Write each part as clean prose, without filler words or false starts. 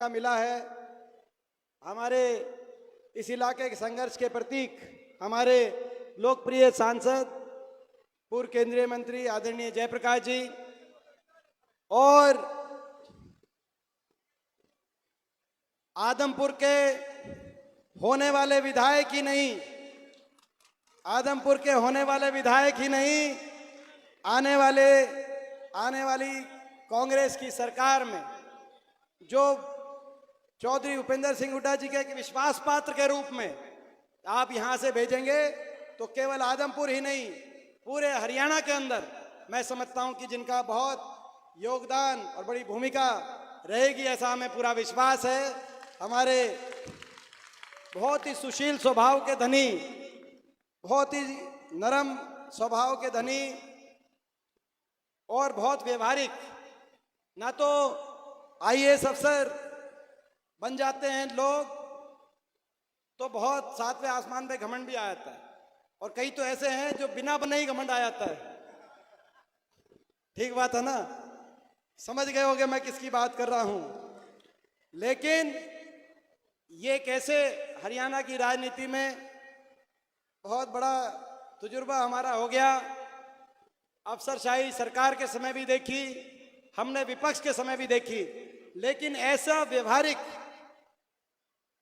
मिला है। हमारे इस इलाके के संघर्ष के प्रतीक हमारे लोकप्रिय सांसद पूर्व केंद्रीय मंत्री आदरणीय जयप्रकाश जी और आदमपुर के होने वाले विधायक ही नहीं, आदमपुर के होने वाले विधायक ही नहीं, आने वाली कांग्रेस की सरकार में जो चौधरी भूपेंद्र सिंह हुड्डा जी के विश्वास पात्र के रूप में आप यहां से भेजेंगे तो केवल आदमपुर ही नहीं पूरे हरियाणा के अंदर मैं समझता हूं कि जिनका बहुत योगदान और बड़ी भूमिका रहेगी, ऐसा हमें पूरा विश्वास है। हमारे बहुत ही सुशील स्वभाव के धनी, बहुत ही नरम स्वभाव के धनी और बहुत व्यवहारिक, ना तो आईएएस अफसर बन जाते हैं लोग तो बहुत सातवें आसमान पे घमंड भी आ जाता है, और कई तो ऐसे हैं जो बिना बने ही घमंड आ जाता है। ठीक बात है ना? समझ गए होंगे मैं किसकी बात कर रहा हूं। लेकिन ये कैसे हरियाणा की राजनीति में बहुत बड़ा तजुर्बा हमारा हो गया। अफसरशाही सरकार के समय भी देखी, हमने विपक्ष के समय भी देखी, लेकिन ऐसा व्यवहारिक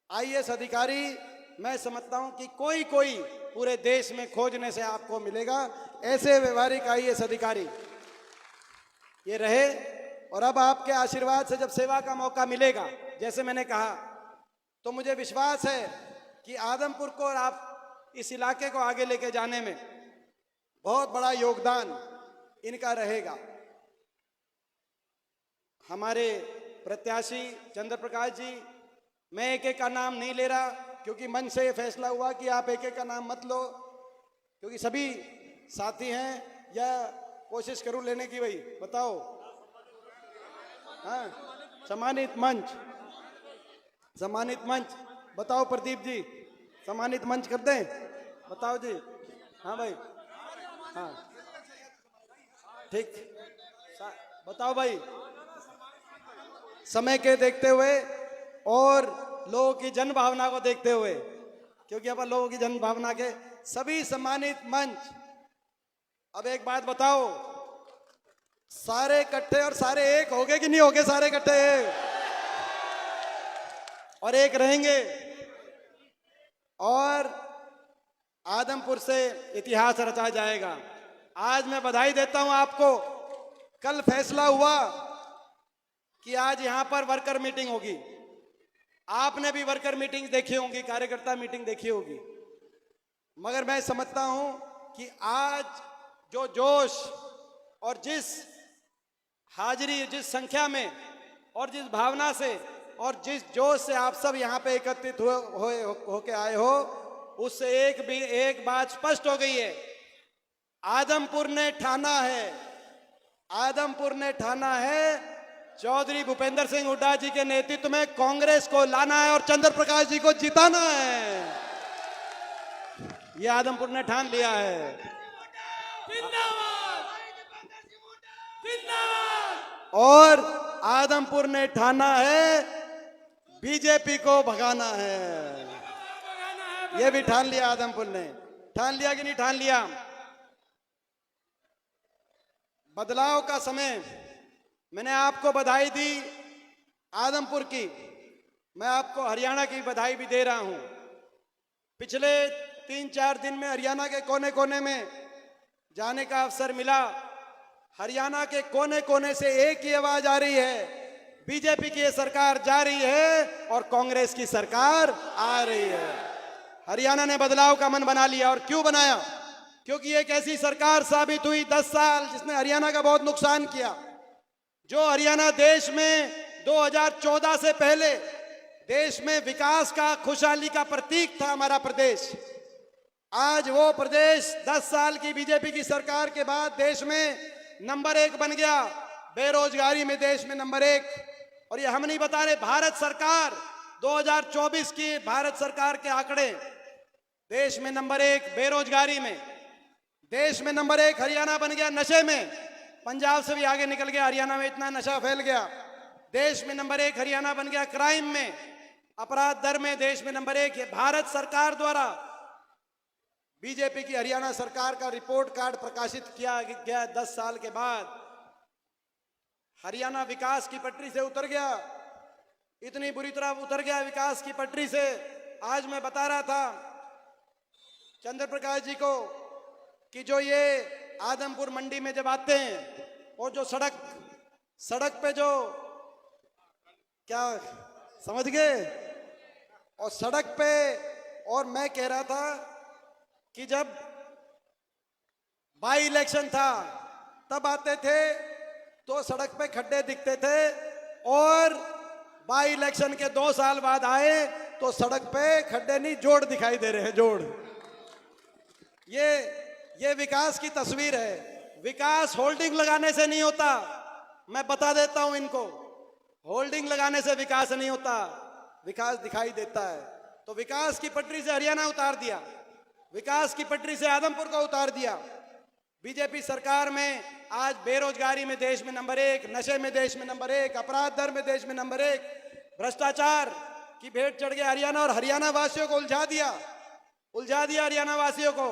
आईएएस अधिकारी मैं समझता हूं कि कोई पूरे देश में खोजने से आपको मिलेगा। ऐसे व्यवहारिक आईएएस अधिकारी ये रहे, और अब आपके आशीर्वाद से जब सेवा का मौका मिलेगा, जैसे मैंने कहा, तो मुझे विश्वास है कि आदमपुर को और आप इस इलाके को आगे लेके जाने में बहुत बड़ा योगदान इनका रहेगा। हमारे प्रत्याशी चंद्र प्रकाश जी, मैं एक एक का नाम नहीं ले रहा क्योंकि मंच से ये फैसला हुआ कि आप एक एक का नाम मत लो, क्योंकि सभी साथी हैं, या कोशिश करूं लेने की। भाई बताओ, हाँ, सम्मानित मंच बताओ। प्रदीप जी सम्मानित मंच कर दें, बताओ जी। हाँ भाई, हाँ ठीक, बताओ भाई। समय के देखते हुए और लोगों की जन भावना को देखते हुए, क्योंकि अपन लोगों की जन भावना के सभी सम्मानित मंच। अब एक बात बताओ, सारे इकट्ठे और सारे एक हो गए कि नहीं हो गए? सारे इकट्ठे और एक रहेंगे, और आदमपुर से इतिहास रचा जाएगा। आज मैं बधाई देता हूं आपको। कल फैसला हुआ कि आज यहां पर वर्कर मीटिंग होगी। आपने भी वर्कर मीटिंग देखी होगी, कार्यकर्ता मीटिंग देखी होगी, मगर मैं समझता हूं कि आज जो जोश और जिस हाजिरी, जिस संख्या में और जिस भावना से और जिस जोश से आप सब यहाँ पे एकत्रित होके आए हो, उससे एक बात स्पष्ट हो गई है। आदमपुर ने ठाना है चौधरी भूपेंद्र सिंह हुड्डा जी के नेतृत्व में कांग्रेस को लाना है और चंद्र प्रकाश जी को जिताना है। यह आदमपुर ने ठान लिया है। और आदमपुर ने ठाना है बीजेपी को भगाना है। यह भी ठान लिया आदमपुर ने। ठान लिया कि नहीं ठान लिया? बदलाव का समय, मैंने आपको बधाई दी आदमपुर की, मैं आपको हरियाणा की बधाई भी दे रहा हूं। पिछले 3-4 दिन में हरियाणा के कोने कोने में जाने का अवसर मिला। हरियाणा के कोने कोने से एक ही आवाज आ रही है, बीजेपी की सरकार जा रही है और कांग्रेस की सरकार आ रही है। हरियाणा ने बदलाव का मन बना लिया। और क्यों बनाया? क्योंकि एक ऐसी सरकार साबित हुई 10 साल जिसने हरियाणा का बहुत नुकसान किया। जो हरियाणा देश में 2014 से पहले देश में विकास का, खुशहाली का प्रतीक था हमारा प्रदेश, आज वो प्रदेश 10 साल की बीजेपी की सरकार के बाद देश में नंबर 1 बन गया। बेरोजगारी में देश में नंबर 1। और ये हम नहीं बता रहे, भारत सरकार 2024 की भारत सरकार के आंकड़े, देश में नंबर 1 बेरोजगारी में, देश में नंबर 1 हरियाणा बन गया। नशे में पंजाब से भी आगे निकल गया, हरियाणा में इतना नशा फैल गया। देश में नंबर 1 हरियाणा बन गया। क्राइम में, अपराध दर में देश में नंबर 1 है। भारत सरकार द्वारा बीजेपी की हरियाणा सरकार का रिपोर्ट कार्ड प्रकाशित किया गया। 10 साल के बाद हरियाणा विकास की पटरी से उतर गया, इतनी बुरी तरह उतर गया विकास की पटरी से। आज मैं बता रहा था चंद्र प्रकाश जी को कि जो ये आदमपुर मंडी में जब आते हैं और जो सड़क पे जो क्या समझ गए, और सड़क पे, और मैं कह रहा था कि जब बाई इलेक्शन था तब आते थे तो सड़क पे खड्डे दिखते थे, और बाई इलेक्शन के 2 साल बाद आए तो सड़क पे खड्डे नहीं, जोड़ दिखाई दे रहे हैं, जोड़। ये विकास की तस्वीर है। विकास होल्डिंग लगाने से नहीं होता, मैं बता देता हूं इनको। होल्डिंग लगाने से विकास नहीं होता, विकास दिखाई देता है। तो विकास की पटरी से हरियाणा उतार दिया, विकास की पटरी से आदमपुर को उतार दिया। बीजेपी सरकार में आज बेरोजगारी में देश में नंबर 1, नशे में देश में नंबर 1, अपराध दर में देश में नंबर 1, भ्रष्टाचार की भेंट चढ़ गया हरियाणा, और हरियाणा वासियों को उलझा दिया हरियाणा वासियों को,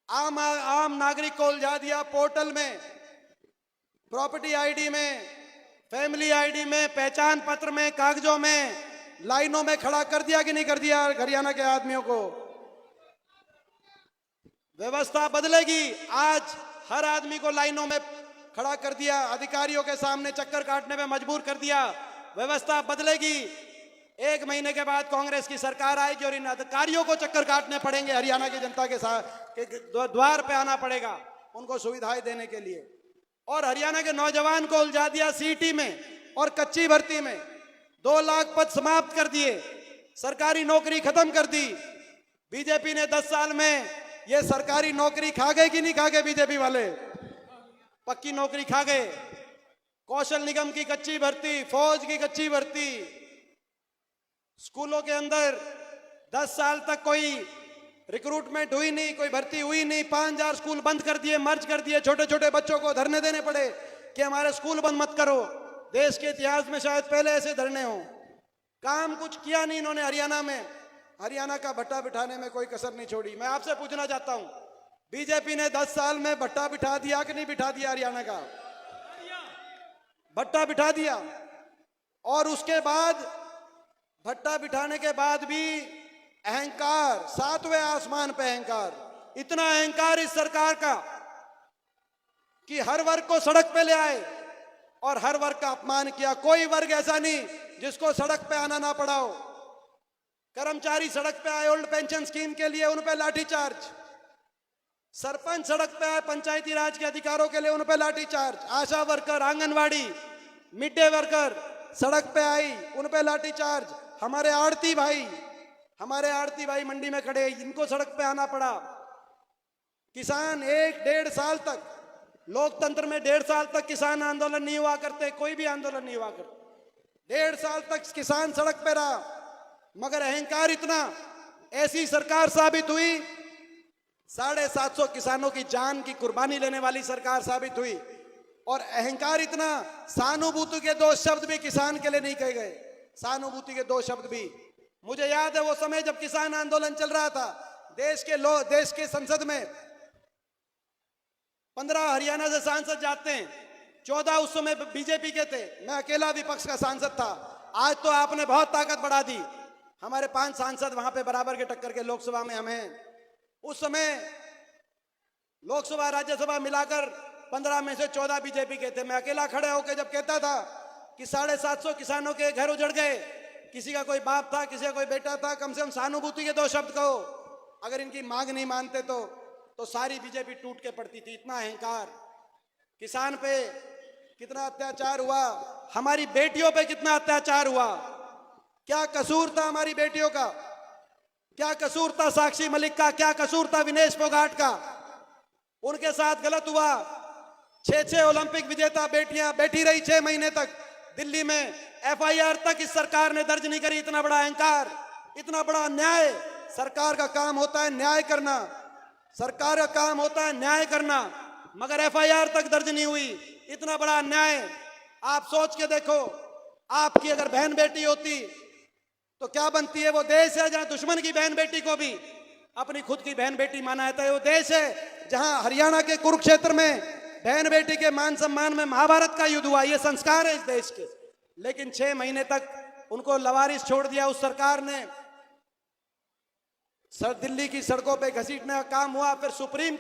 आम नागरिक को उलझा दिया। पोर्टल में, प्रॉपर्टी आईडी में, फैमिली आईडी में, पहचान पत्र में, कागजों में, लाइनों में खड़ा कर दिया कि नहीं कर दिया हरियाणा के आदमियों को। व्यवस्था बदलेगी। आज हर आदमी को लाइनों में खड़ा कर दिया, अधिकारियों के सामने चक्कर काटने में मजबूर कर दिया। व्यवस्था बदलेगी। 1 महीने के बाद कांग्रेस की सरकार आएगी और इन अधिकारियों को चक्कर काटने पड़ेंगे, हरियाणा की जनता के साथ द्वार पे आना पड़ेगा उनको सुविधाएं देने के लिए। और हरियाणा के नौजवान को उलझा दिया सीटी में और कच्ची भर्ती में। 2 लाख पद समाप्त कर दिए, सरकारी नौकरी खत्म कर दी। बीजेपी ने 10 साल में ये सरकारी नौकरी खा गए कि नहीं खा गए? बीजेपी वाले पक्की नौकरी खा गए। कौशल निगम की कच्ची भर्ती, फौज की कच्ची भर्ती, स्कूलों के अंदर 10 साल तक कोई रिक्रूटमेंट हुई नहीं, कोई भर्ती हुई नहीं। 5000 स्कूल बंद कर दिए, मर्ज कर दिए। छोटे छोटे बच्चों को धरने देने पड़े कि हमारे स्कूल बंद मत करो। देश के इतिहास में शायद पहले ऐसे धरने हों। काम कुछ किया नहीं इन्होंने हरियाणा में। हरियाणा का भट्टा बिठाने में कोई कसर नहीं छोड़ी। मैं आपसे पूछना चाहता हूं, बीजेपी ने 10 साल में भट्टा बिठा दिया कि नहीं बिठा दिया? हरियाणा का भट्टा बिठा दिया। और उसके बाद भट्टा बिठाने के बाद भी अहंकार, 7वें आसमान पे अहंकार। इतना अहंकार इस सरकार का कि हर वर्ग को सड़क पे ले आए और हर वर्ग का अपमान किया। कोई वर्ग ऐसा नहीं जिसको सड़क पे आना ना पड़ा हो। कर्मचारी सड़क पे आए ओल्ड पेंशन स्कीम के लिए, उन पे लाठीचार्ज। सरपंच सड़क पे आए पंचायती राज के अधिकारों के लिए, उन पे lathi charge. ASHA worker, anganwadi, mid day worker सड़क पे आई, उन पे लाठीचार्ज। हमारे आड़ती भाई मंडी में खड़े, इनको सड़क पे आना पड़ा। किसान 1-1.5 साल तक, लोकतंत्र में 1.5 साल तक किसान आंदोलन नहीं हुआ करते, कोई भी आंदोलन नहीं हुआ करता। 1.5 साल तक किसान सड़क पे रहा, मगर अहंकार इतना, ऐसी सरकार साबित हुई 750 किसानों की जान की कुर्बानी लेने वाली सरकार साबित हुई। और अहंकार इतना, सहानुभूति के 2 शब्द भी किसान के लिए नहीं कहे गए। सहानुभूति के 2 शब्द भी। मुझे याद है वो समय जब किसान आंदोलन चल रहा था, देश के संसद में 15 हरियाणा से सांसद जाते हैं, 14 उस समय बीजेपी के थे। मैं अकेला विपक्ष का सांसद था। आज तो आपने बहुत ताकत बढ़ा दी। हमारे 5 सांसद वहां पे बराबर के टक्कर के लोकसभा में हम हैं। उस समय लोकसभा राज्यसभा मिलाकर 15 में से 14 बीजेपी के थे। मैं अकेला खड़े होकर जब कहता था कि 750 किसानों के घर उजड़ गए, किसी का कोई बाप था, किसी का कोई बेटा था, कम से कम सहानुभूति के 2 शब्द कहो। अगर इनकी मांग नहीं मानते तो सारी बीजेपी टूट के पड़ती थी। इतना अहंकार। किसान पे कितना अत्याचार हुआ, हमारी बेटियों पे कितना अत्याचार हुआ। क्या कसूर था हमारी बेटियों का? क्या कसूर था साक्षी मलिक का? क्या कसूर था विनेश फोगाट का? उनके साथ गलत हुआ। 6 ओलंपिक विजेता बेटियां बैठी रही 6 महीने तक दिल्ली में। FIR तक इस सरकार ने दर्ज नहीं करी। इतना बड़ा अहंकार, इतना बड़ा अन्याय। सरकार का काम होता है न्याय करना, सरकार का काम होता है न्याय करना, मगर FIR तक दर्ज नहीं हुई। इतना बड़ा अन्याय। आप सोच के देखो, आपकी अगर बहन बेटी होती तो क्या बनती है? वो देश है जहां दुश्मन की बहन बेटी को भी अपनी खुद की बहन बेटी माना जाता है। वो देश है जहां हरियाणा के कुरुक्षेत्र में बहन बेटी के मान सम्मान में महाभारत का युद्ध हुआ। ये संस्कार है इस देश के। लेकिन 6 महीने तक उनको लवारिस छोड़ दिया उस सरकार ने। दिल्ली की सड़कों पे घसीटने का काम हुआ। फिर सुप्रीम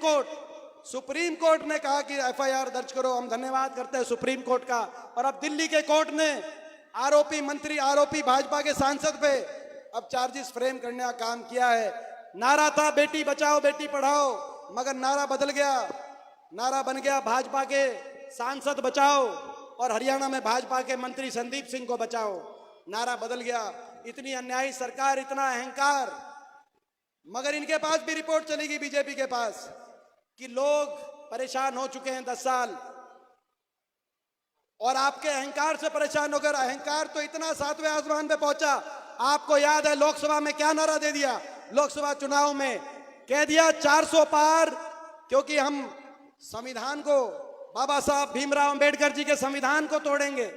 कोर्ट ने कहा कि एफआईआर दर्ज करो। हम धन्यवाद करते हैं सुप्रीम कोर्ट का। और अब दिल्ली के कोर्ट ने आरोपी मंत्री, आरोपी भाजपा के सांसद पे अब चार्जेस फ्रेम करने का काम किया है। नारा था बेटी बचाओ बेटी पढ़ाओ, मगर नारा बदल गया। नारा बन गया भाजपा के सांसद बचाओ और हरियाणा में भाजपा के मंत्री संदीप सिंह को बचाओ। नारा बदल गया। इतनी अन्यायी सरकार, इतना अहंकार। मगर इनके पास भी रिपोर्ट चलेगी, बीजेपी के पास, कि लोग परेशान हो चुके हैं 10 साल और आपके अहंकार से परेशान होकर। अहंकार तो इतना 7वें आसमान पे पहुंचा। आपको याद है लोकसभा में क्या नारा दे दिया? लोकसभा चुनाव में कह दिया 400 पार, क्योंकि हम संविधान को, बाबा साहब भीमराव अंबेडकर जी के संविधान को तोड़ेंगे।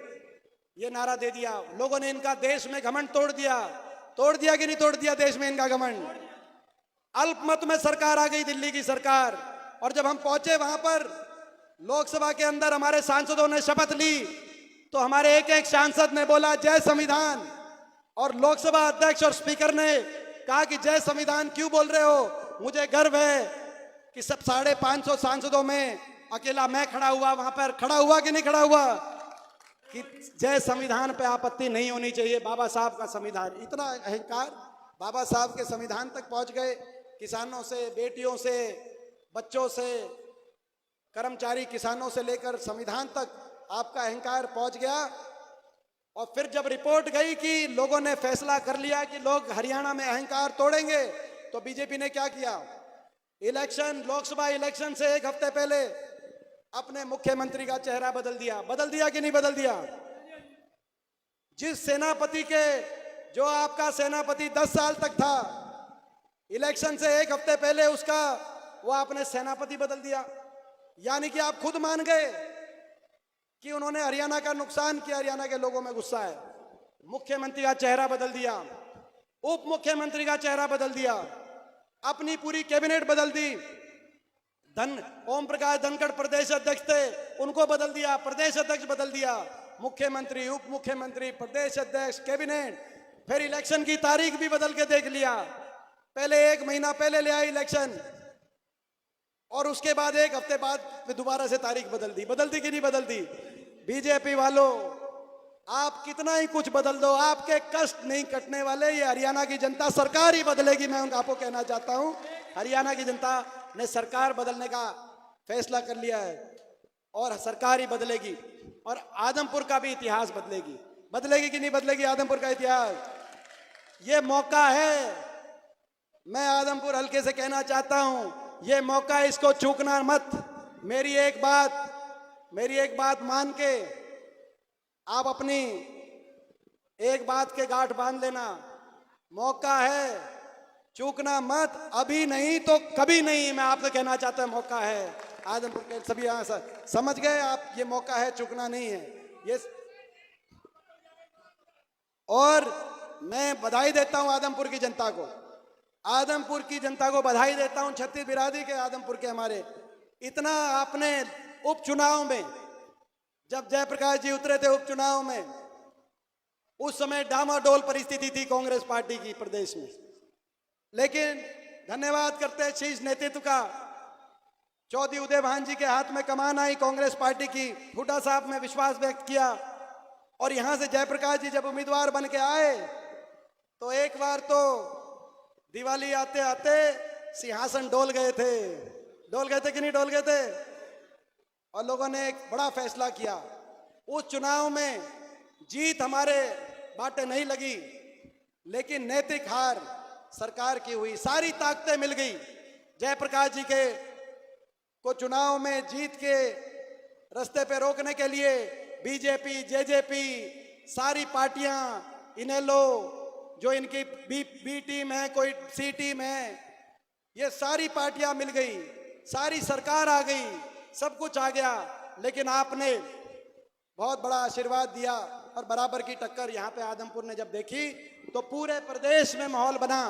ये नारा दे दिया। लोगों ने इनका देश में घमंड तोड़ दिया। तोड़ दिया कि नहीं तोड़ दिया देश में इनका घमंड? अल्पमत में सरकार आ गई, दिल्ली की सरकार। और जब हम पहुंचे वहां पर, लोकसभा के अंदर हमारे सांसदों ने शपथ ली तो हमारे एक एक सांसद ने बोला जय संविधान। और लोकसभा अध्यक्ष और स्पीकर ने कहा कि जय संविधान क्यों बोल रहे हो? मुझे गर्व है कि सब 550 सांसदों में अकेला मैं खड़ा हुआ, वहां पर खड़ा हुआ कि नहीं खड़ा हुआ, कि जय संविधान पे आपत्ति नहीं होनी चाहिए। बाबा साहब का संविधान। इतना अहंकार, बाबा साहब के संविधान तक पहुंच गए। किसानों से, बेटियों से, बच्चों से, कर्मचारी किसानों से लेकर संविधान तक आपका अहंकार पहुंच गया। और फिर जब रिपोर्ट गई कि लोगों ने फैसला कर लिया कि लोग हरियाणा में अहंकार तोड़ेंगे, तो बीजेपी ने क्या किया? इलेक्शन, लोकसभा इलेक्शन से 1 हफ्ते पहले अपने मुख्यमंत्री का चेहरा बदल दिया। बदल दिया कि नहीं बदल दिया? जिस सेनापति के, जो आपका सेनापति 10 साल तक था, इलेक्शन से 1 हफ्ते पहले उसका, वो आपने सेनापति बदल दिया। यानी कि आप खुद मान गए कि उन्होंने हरियाणा का नुकसान किया। हरियाणा के लोगों में गुस्सा है। मुख्यमंत्री का चेहरा बदल दिया, उप मुख्यमंत्री का चेहरा बदल दिया, अपनी पूरी कैबिनेट बदल दी। ओम प्रकाश धनखड़ प्रदेश अध्यक्ष थे, उनको बदल दिया, प्रदेश अध्यक्ष बदल दिया, मुख्यमंत्री, उप मुख्यमंत्री, प्रदेश अध्यक्ष, कैबिनेट। फिर इलेक्शन की तारीख भी बदल के देख लिया। पहले 1 महीना पहले ले आए इलेक्शन, और उसके बाद 1 हफ्ते बाद फिर दोबारा से तारीख बदल दी। बदल दी कि नहीं बदल दी? बीजेपी वालों, आप कितना ही कुछ बदल दो, आपके कष्ट नहीं कटने वाले। ये हरियाणा की जनता, सरकार ही बदलेगी। मैं आपको कहना चाहता हूं, हरियाणा की जनता ने सरकार बदलने का फैसला कर लिया है और सरकार ही बदलेगी। और आदमपुर का भी इतिहास बदलेगी। बदलेगी कि नहीं बदलेगी आदमपुर का इतिहास? ये मौका है। मैं आदमपुर हल्के से कहना चाहता हूं, ये मौका, इसको चूकना मत। मेरी एक बात मान के आप अपनी एक बात के गांठ बांध लेना। मौका है, चूकना मत। अभी नहीं तो कभी नहीं। मैं आपसे कहना चाहता हूं, मौका है। आदमपुर के सभी यहां समझ गए आप, ये मौका है, चूकना नहीं है ये। और मैं बधाई देता हूं आदमपुर की जनता को। आदमपुर की जनता को बधाई देता हूं, छत्तीस बिरादरी के, आदमपुर के हमारे। इतना आपने उपचुनाव में, जब जयप्रकाश जी उतरे थे उपचुनाव में, उस समय डामाडोल परिस्थिति थी कांग्रेस पार्टी की प्रदेश में। लेकिन धन्यवाद करते हैं शीर्ष नेतृत्व का। चौधरी उदय भान जी के हाथ में कमान आई कांग्रेस पार्टी की। हुड्डा साहब ने विश्वास व्यक्त किया। और यहां से जयप्रकाश जी जब उम्मीदवार बन के आए, तो एक बार तो दिवाली आते आते सिंहासन डोल गए थे। डोल गए थे कि नहीं डोल गए थे? और लोगों ने एक बड़ा फैसला किया। उस चुनाव में जीत हमारे बाटे नहीं लगी, लेकिन नैतिक हार सरकार की हुई। सारी ताकतें मिल गई जयप्रकाश जी के को चुनाव में जीत के रास्ते पे रोकने के लिए। बीजेपी, जेजेपी, सारी पार्टियां, इनेलो, जो इनकी बी टीम है, कोई सी टीम है, ये सारी पार्टियां मिल गई, सारी सरकार आ गई, सब कुछ आ गया। लेकिन आपने बहुत बड़ा आशीर्वाद दिया। और बराबर की टक्कर यहाँ पे आदमपुर ने जब देखी तो पूरे प्रदेश में माहौल बना।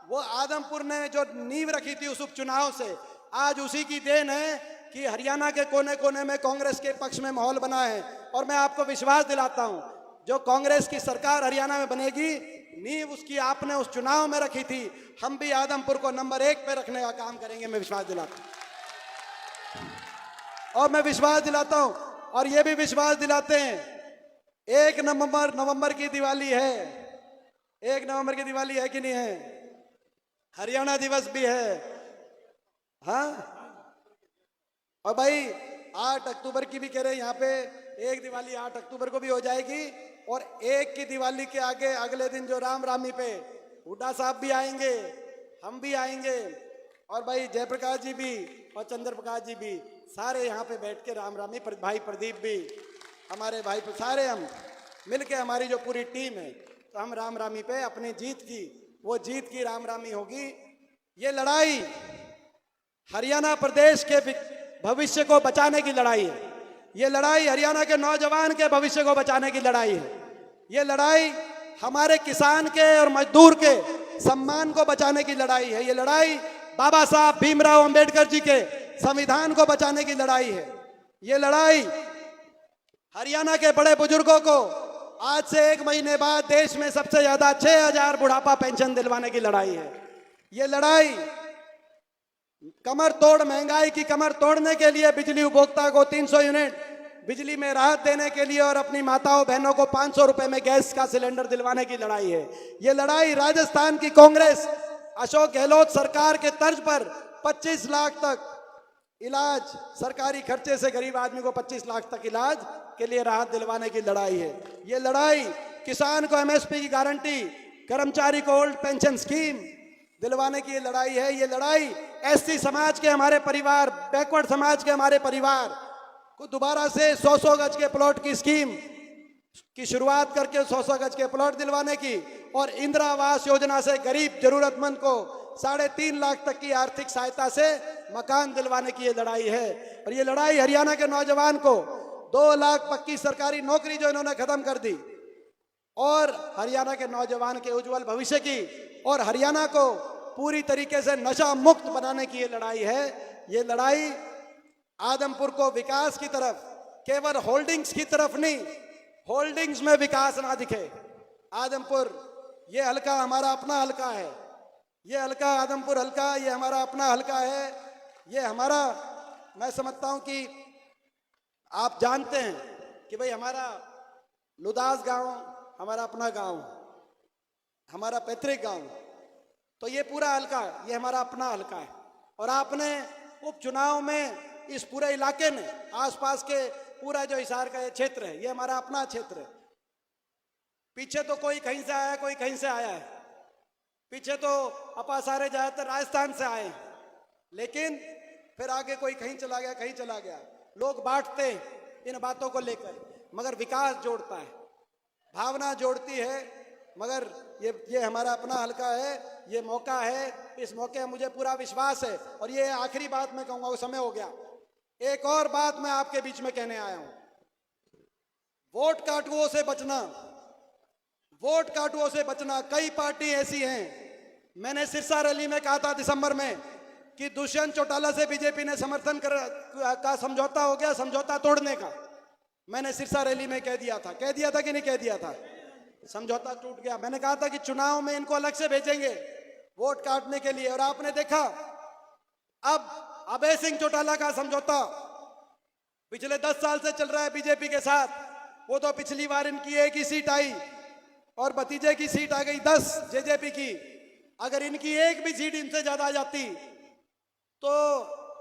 वो आदमपुर ने जो नींव रखी थी उस उपचुनाव से, आज उसी की देन है कि हरियाणा के कोने कोने में कांग्रेस के पक्ष में माहौल बना है। और मैं आपको विश्वास दिलाता हूं, जो कांग्रेस की सरकार हरियाणा में बनेगी, नींव उसकी आपने उस चुनाव में रखी थी। हम भी आदमपुर को नंबर 1 पे रखने का काम करेंगे, मैं विश्वास दिलाता हूं। और मैं विश्वास दिलाता हूं, और ये भी विश्वास दिलाते हैं, 1 नवंबर की दिवाली है। 1 नवंबर की दिवाली है कि नहीं है? हरियाणा दिवस भी है, हाँ। और भाई 8 अक्टूबर की भी कह रहे हैं यहाँ पे, एक दिवाली 8 अक्टूबर को भी हो जाएगी। और 1 की दिवाली के आगे अगले दिन जो रामरामी पे हुड्डा साहब भी आएंगे, हम भी आएंगे, और भाई जयप्रकाश जी भी और चंद्र प्रकाश जी भी, सारे यहाँ पे बैठ के रामरामी, भाई प्रदीप भी, हमारे भाई, सारे हम मिलके, हमारी जो पूरी टीम है, तो हम रामरामी पे अपनी जीत की, वो जीत की रामरामी होगी। ये लड़ाई हरियाणा प्रदेश के भविष्य को बचाने की लड़ाई है। ये लड़ाई हरियाणा के नौजवान के भविष्य को बचाने की लड़ाई है। ये लड़ाई हमारे किसान के और मजदूर के सम्मान को बचाने की लड़ाई है। ये लड़ाई बाबा साहब भीमराव अंबेडकर जी के संविधान को बचाने की लड़ाई है। ये लड़ाई हरियाणा के बड़े बुजुर्गों को आज से 1 महीने बाद देश में सबसे ज्यादा 6000 बुढ़ापा पेंशन दिलवाने की लड़ाई है। ये लड़ाई कमर तोड़ महंगाई की कमर तोड़ने के लिए बिजली उपभोक्ता को 300 यूनिट बिजली में राहत देने के लिए और अपनी माताओं बहनों को 500 रुपए में गैस का सिलेंडर दिलवाने की लड़ाई है। ये लड़ाई राजस्थान की कांग्रेस अशोक गहलोत सरकार के तर्ज पर 25 लाख तक इलाज सरकारी खर्चे से गरीब आदमी को 25 लाख तक इलाज के लिए राहत दिलवाने की लड़ाई है। ये लड़ाई किसान को एमएसपी की गारंटी, कर्मचारी को ओल्ड पेंशन स्कीम दिलवाने की ये लड़ाई है। ये लड़ाई एससी समाज के हमारे परिवार, बैकवर्ड समाज के हमारे परिवार को दोबारा से 100 गज के प्लॉट की स्कीम की शुरुआत करके 100 गज के प्लॉट दिलवाने की, और इंदिरा आवास योजना से गरीब जरूरतमंद को 3.5 लाख तक की आर्थिक सहायता से मकान दिलवाने की ये लड़ाई है। और ये लड़ाई हरियाणा के नौजवान को 2 लाख पक्की सरकारी नौकरी जो इन्होंने खत्म कर दी, और हरियाणा के नौजवान के उज्जवल भविष्य की, और हरियाणा को पूरी तरीके से नशा मुक्त बनाने की ये लड़ाई है। ये लड़ाई आदमपुर को विकास की तरफ, केवल होल्डिंग्स की तरफ नहीं, होल्डिंग्स में विकास ना दिखे। आदमपुर ये हल्का हमारा अपना हल्का है। ये हल्का आदमपुर हल्का ये हमारा अपना हल्का है। ये हमारा, मैं समझता हूं कि आप जानते हैं कि भाई हमारा लुदास गांव हमारा अपना गांव, हमारा पैतृक गांव, तो ये पूरा हल्का ये हमारा अपना हल्का है। और आपने उपचुनाव में इस पूरे इलाके में, आसपास के पूरा जो हिसार का ये क्षेत्र है, ये हमारा अपना क्षेत्र है। पीछे तो कोई कहीं से आया, कोई कहीं से आया है। पीछे तो अपा सारे ज्यादातर राजस्थान से आए, लेकिन फिर आगे कोई कहीं चला गया, कहीं चला गया। लोग बांटते इन बातों को लेकर, मगर विकास जोड़ता है, भावना जोड़ती है। मगर ये हमारा अपना हल्का है, ये मौका है। इस मौके में मुझे पूरा विश्वास है। और ये आखिरी बात मैं कहूंगा, वो समय हो गया। एक और बात मैं आपके बीच में कहने आया हूं, वोट काटुओं से बचना, वोट काटुओं से बचना। कई पार्टी ऐसी हैं, मैंने सिरसा रैली में कहा था दिसंबर में कि दुष्यंत चौटाला से बीजेपी ने समर्थन का समझौता हो गया, समझौता तोड़ने का। मैंने सिरसा रैली में कह दिया था कि नहीं कह दिया था? समझौता टूट गया। मैंने कहा था कि चुनाव में इनको अलग से भेजेंगे वोट काटने के लिए, और आपने देखा अब अभय सिंह चौटाला का समझौता पिछले 10 साल से चल रहा है बीजेपी के साथ। वो तो पिछली बार इनकी 1 ही सीट आई और भतीजे की सीट आ गई 10 जेजेपी की। अगर इनकी 1 भी सीट इनसे ज्यादा आ जाती तो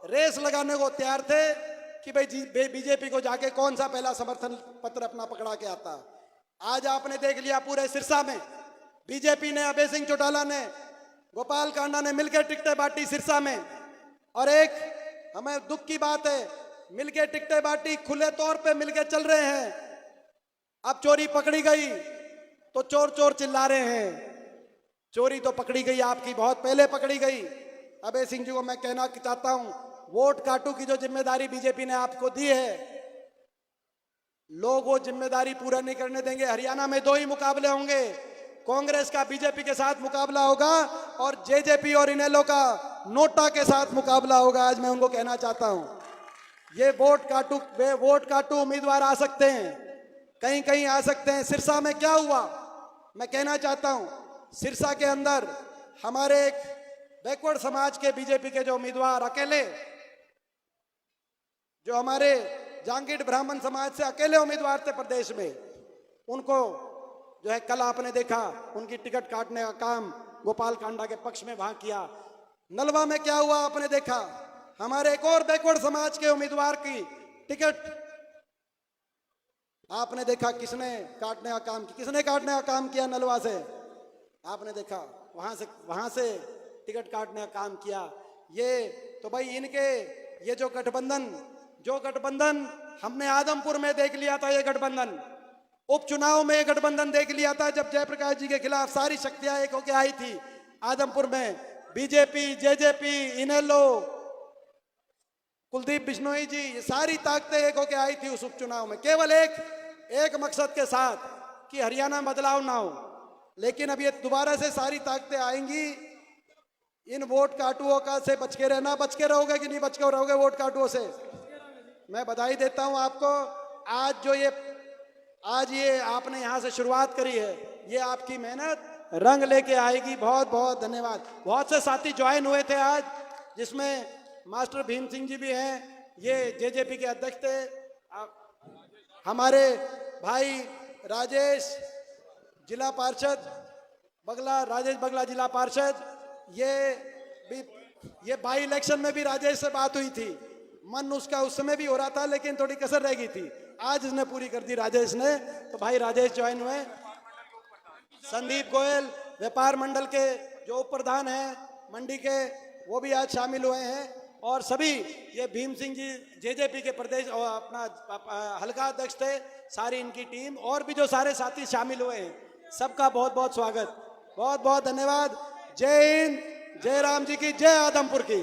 रेस लगाने को तैयार थे कि भाई बीजेपी को जाके कौन सा पहला समर्थन पत्र अपना पकड़ा के आता। आज आपने देख लिया पूरे सिरसा में बीजेपी ने, अभय सिंह चौटाला ने, गोपाल कांडा ने मिलकर टिकटें बांटी सिरसा में। और एक हमें दुख की बात है, मिलकर टिकटें बांटी, खुले तौर पे मिलकर चल रहे हैं। अब चोरी पकड़ी गई तो चोर चोर चिल्ला रहे हैं। चोरी तो पकड़ी गई आपकी, बहुत पहले पकड़ी गई। अभय सिंह जी को मैं कहना चाहता हूं, वोट काटू की जो जिम्मेदारी बीजेपी ने आपको दी है, लोग वो जिम्मेदारी पूरा नहीं करने देंगे। हरियाणा में 2 ही मुकाबले होंगे, कांग्रेस का बीजेपी के साथ मुकाबला होगा और जेजेपी और इनेलो का नोटा के साथ मुकाबला होगा। आज मैं उनको कहना चाहता हूं, ये वोट काटू उम्मीदवार आ सकते हैं, कहीं कहीं आ सकते हैं। सिरसा में क्या हुआ मैं कहना चाहता हूं, सिरसा के अंदर हमारे एक बैकवर्ड समाज के बीजेपी के जो उम्मीदवार अकेले, जो हमारे जांगीड़ ब्राह्मण समाज से अकेले उम्मीदवार थे प्रदेश में, उनको जो है कल आपने देखा उनकी टिकट काटने का काम गोपाल कांडा के पक्ष में वहां किया। नलवा में क्या हुआ आपने देखा, हमारे एक और बैकवर्ड समाज के उम्मीदवार की टिकट आपने देखा किसने काटने का काम किया नलवा से, आपने देखा वहां से टिकट काटने का काम किया। ये तो भाई इनके ये जो गठबंधन हमने आदमपुर में देख लिया था, ये गठबंधन उपचुनाव में ये गठबंधन देख लिया था, जब जयप्रकाश जी के खिलाफ सारी शक्तियां एक होकर आई थी आदमपुर में, बीजेपी, जेजेपी, इनेलो, कुलदीप बिश्नोई जी, ये सारी ताकतें एक होकर आई थी उस उपचुनाव में, केवल एक मकसद के साथ कि हरियाणा में बदलाव ना हो। लेकिन अब ये दोबारा से सारी ताकतें आएंगी, इन वोट काटुओं का से बच के रहना। बच के रहोगे कि नहीं बच के रहोगे वोट काटुओं से? मैं बधाई देता हूं आपको। आज ये आपने यहां से शुरुआत करी है, ये आपकी मेहनत रंग लेके आएगी। बहुत बहुत धन्यवाद। बहुत से साथी ज्वाइन हुए थे आज, जिसमें मास्टर भीम सिंह जी भी हैं, ये जेजेपी के अध्यक्ष थे, हमारे भाई राजेश जिला पार्षद बगला, राजेश बगला जिला पार्षद, ये बाई इलेक्शन में भी राजेश से बात हुई थी, मन उसका उस समय भी हो रहा था लेकिन थोड़ी कसर रह गई थी, आज इसने पूरी कर दी राजेश ने। तो भाई राजेश ज्वाइन हुए। संदीप गोयल व्यापार मंडल के जो उप प्रधान हैं मंडी के, वो भी आज शामिल हुए हैं। और सभी ये भीम सिंह जी जेजेपी के प्रदेश और अपना हल्का अध्यक्ष थे, सारी इनकी टीम और भी जो सारे साथी शामिल हुए हैं, सबका बहुत बहुत स्वागत, बहुत बहुत धन्यवाद। जय हिंद, जय राम जी की, जय आदमपुर की।